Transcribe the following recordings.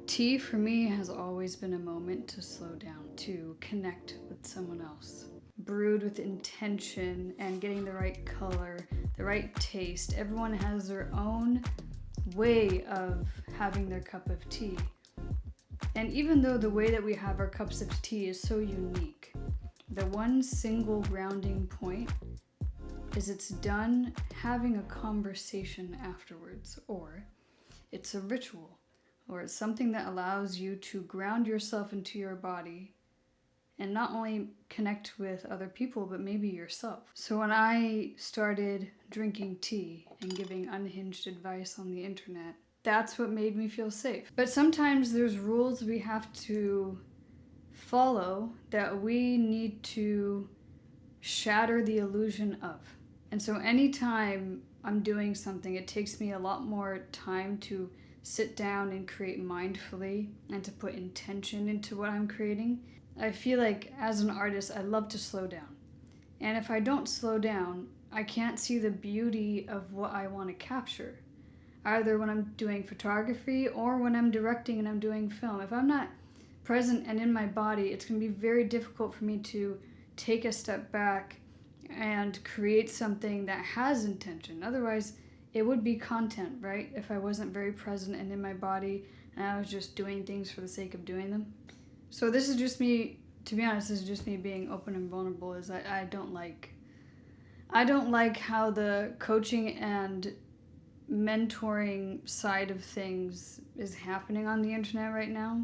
Tea for me has always been a moment to slow down, to connect with someone else. Brewed with intention and getting the right color, the right taste. Everyone has their own way of having their cup of tea. And even though the way that we have our cups of tea is so unique, the one single grounding point is it's done having a conversation afterwards, or it's a ritual, or it's something that allows you to ground yourself into your body and not only connect with other people, but maybe yourself. So when I started drinking tea and giving unhinged advice on the internet, that's what made me feel safe. But sometimes there's rules we have to follow that we need to shatter the illusion of. And so anytime I'm doing something, it takes me a lot more time to sit down and create mindfully and to put intention into what I'm creating. I feel like as an artist, I love to slow down. And if I don't slow down, I can't see the beauty of what I want to capture, either when I'm doing photography or when I'm directing and I'm doing film. If I'm not present and in my body, it's going to be very difficult for me to take a step back and create something that has intention. Otherwise, it would be content, right? If I wasn't very present and in my body and I was just doing things for the sake of doing them. So this is just me, to be honest, this is just me being open and vulnerable. Is I don't like how the coaching and mentoring side of things is happening on the internet right now.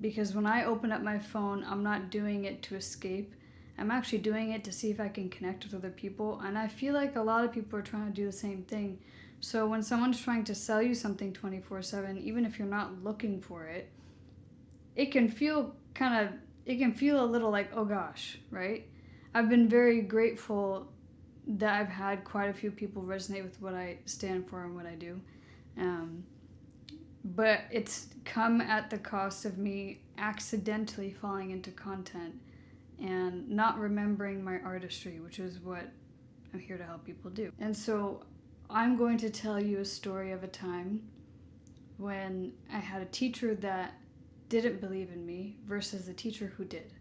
Because when I open up my phone, I'm not doing it to escape. I'm actually doing it to see if I can connect with other people. And I feel like a lot of people are trying to do the same thing. So when someone's trying to sell you something 24/7, even if you're not looking for it, it can feel a little like, oh gosh, right? I've been very grateful that I've had quite a few people resonate with what I stand for and what I do. But it's come at the cost of me accidentally falling into content and not remembering my artistry, which is what I'm here to help people do. And so I'm going to tell you a story of a time when I had a teacher that didn't believe in me versus a teacher who did.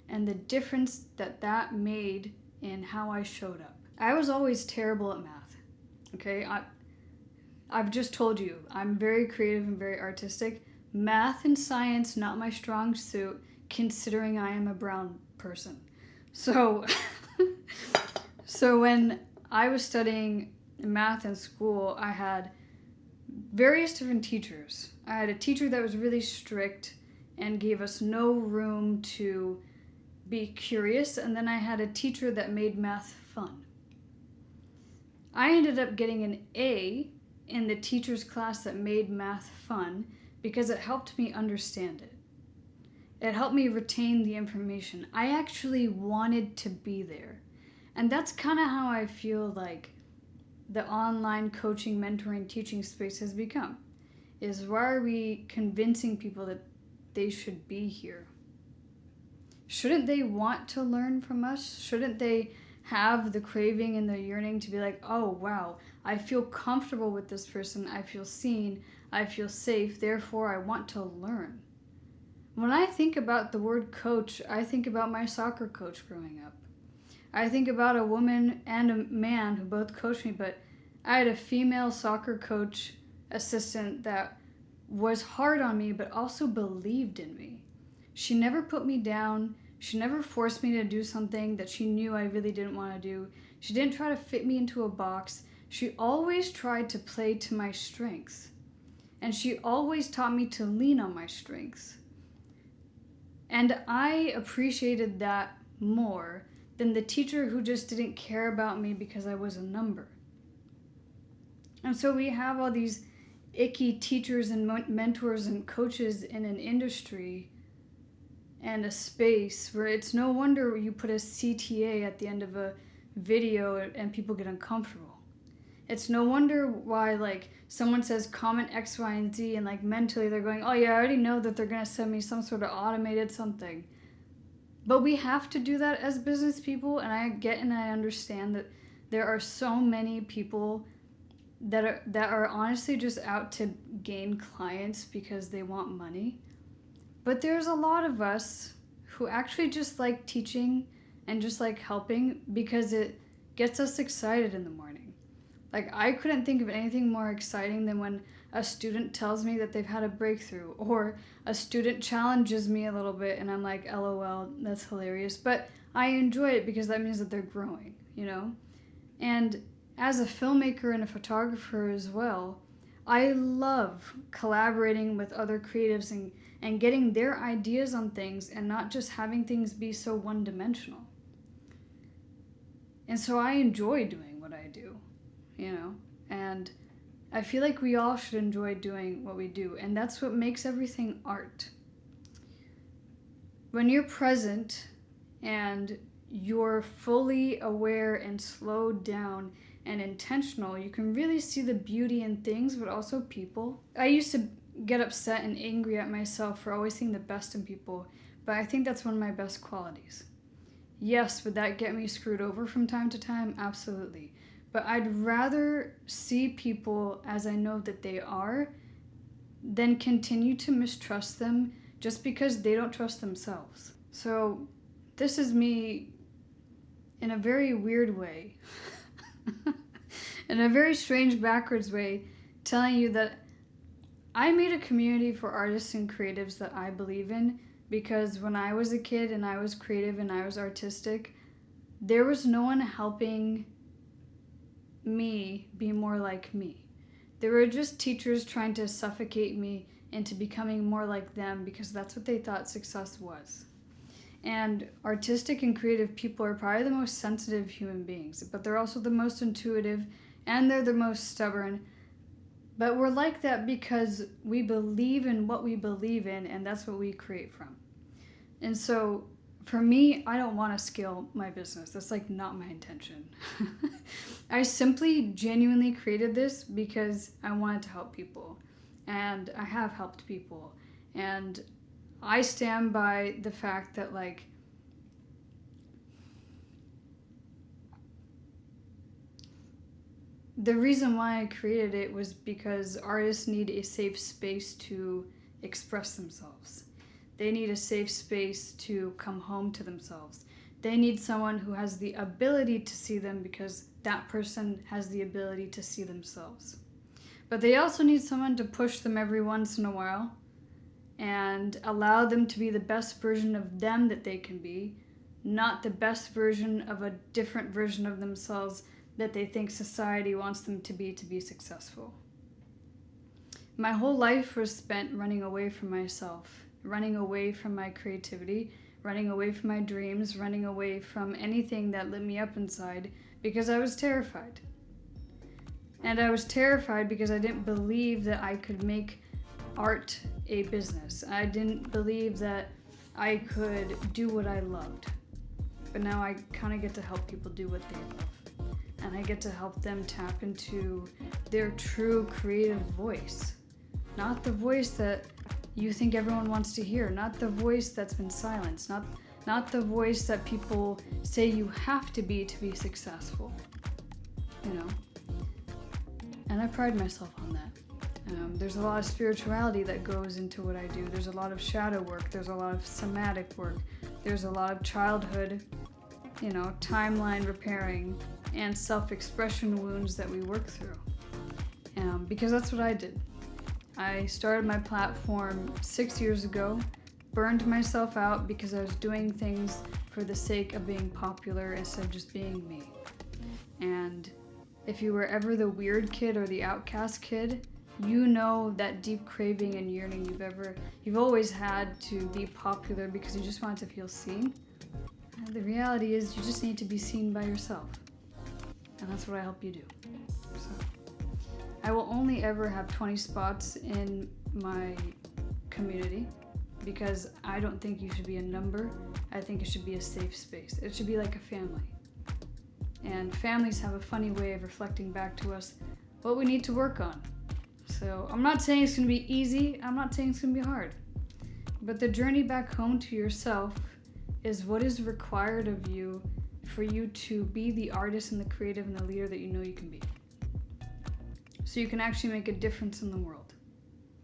And the difference that made in how I showed up. I was always terrible at math, okay? I've just told you, I'm very creative and very artistic. Math and science, not my strong suit, considering I am a brown person. So, so when I was studying math in school, I had various different teachers. I had a teacher that was really strict and gave us no room to be curious, and then I had a teacher that made math fun. I ended up getting an A in the teacher's class that made math fun because it helped me understand it. It helped me retain the information. I actually wanted to be there. And that's kind of how I feel like the online coaching, mentoring, teaching space has become. Is why are we convincing people that they should be here? Shouldn't they want to learn from us? Shouldn't they have the craving and the yearning to be like, oh wow, I feel comfortable with this person, I feel seen, I feel safe, therefore I want to learn. When I think about the word coach, I think about my soccer coach growing up. I think about a woman and a man who both coached me, but I had a female soccer coach assistant that was hard on me, but also believed in me. She never put me down. She never forced me to do something that she knew I really didn't want to do. She didn't try to fit me into a box. She always tried to play to my strengths. And she always taught me to lean on my strengths. And I appreciated that more than the teacher who just didn't care about me because I was a number. And so we have all these icky teachers and mentors and coaches in an industry and a space where it's no wonder you put a CTA at the end of a video and people get uncomfortable. It's no wonder why like someone says comment X, Y, and Z and like mentally they're going, oh yeah, I already know that they're going to send me some sort of automated something. But we have to do that as business people, and I get and I understand that there are so many people that are honestly just out to gain clients because they want money. But there's a lot of us who actually just like teaching and just like helping because it gets us excited in the morning. Like, I couldn't think of anything more exciting than when a student tells me that they've had a breakthrough, or a student challenges me a little bit and I'm like, LOL, that's hilarious. But I enjoy it because that means that they're growing, you know? And as a filmmaker and a photographer as well, I love collaborating with other creatives and getting their ideas on things and not just having things be so one-dimensional. And so I enjoy doing what I do, you know? And I feel like we all should enjoy doing what we do, and that's what makes everything art. When you're present and you're fully aware and slowed down and intentional, you can really see the beauty in things, but also people. I used to get upset and angry at myself for always seeing the best in people, but I think that's one of my best qualities. Yes, would that get me screwed over from time to time? Absolutely. But I'd rather see people as I know that they are than continue to mistrust them just because they don't trust themselves. So this is me in a very weird way, in a very strange backwards way, telling you that I made a community for artists and creatives that I believe in, because when I was a kid and I was creative and I was artistic, there was no one helping me be more like me. There were just teachers trying to suffocate me into becoming more like them because that's what they thought success was. And artistic and creative people are probably the most sensitive human beings, but they're also the most intuitive and they're the most stubborn. But we're like that because we believe in what we believe in, and that's what we create from. And so for me, I don't want to scale my business. That's like not my intention. I simply genuinely created this because I wanted to help people, and I have helped people. And I stand by the fact that, like, the reason why I created it was because artists need a safe space to express themselves. They need a safe space to come home to themselves. They need someone who has the ability to see them because that person has the ability to see themselves. But they also need someone to push them every once in a while and allow them to be the best version of them that they can be, not the best version of a different version of themselves that they think society wants them to be successful. My whole life was spent running away from myself, running away from my creativity, running away from my dreams, running away from anything that lit me up inside because I was terrified. And I was terrified because I didn't believe that I could make art a business. I didn't believe that I could do what I loved. But now I kind of get to help people do what they love. And I get to help them tap into their true creative voice. Not the voice that you think everyone wants to hear, not the voice that's been silenced, not the voice that people say you have to be successful, you know? And I pride myself on that. There's a lot of spirituality that goes into what I do. There's a lot of shadow work. There's a lot of somatic work. There's a lot of childhood, timeline repairing and self-expression wounds that we work through. Because that's what I did. I started my platform 6 years ago, burned myself out because I was doing things for the sake of being popular instead of just being me. And if you were ever the weird kid or the outcast kid, you know that deep craving and yearning you've always had to be popular because you just want to feel seen. And the reality is you just need to be seen by yourself. And that's what I help you do. So I will only ever have 20 spots in my community because I don't think you should be a number. I think it should be a safe space. It should be like a family. And families have a funny way of reflecting back to us what we need to work on. So I'm not saying it's going to be easy. I'm not saying it's going to be hard. But the journey back home to yourself is what is required of you for you to be the artist and the creative and the leader that you know you can be. so you can actually make a difference in the world.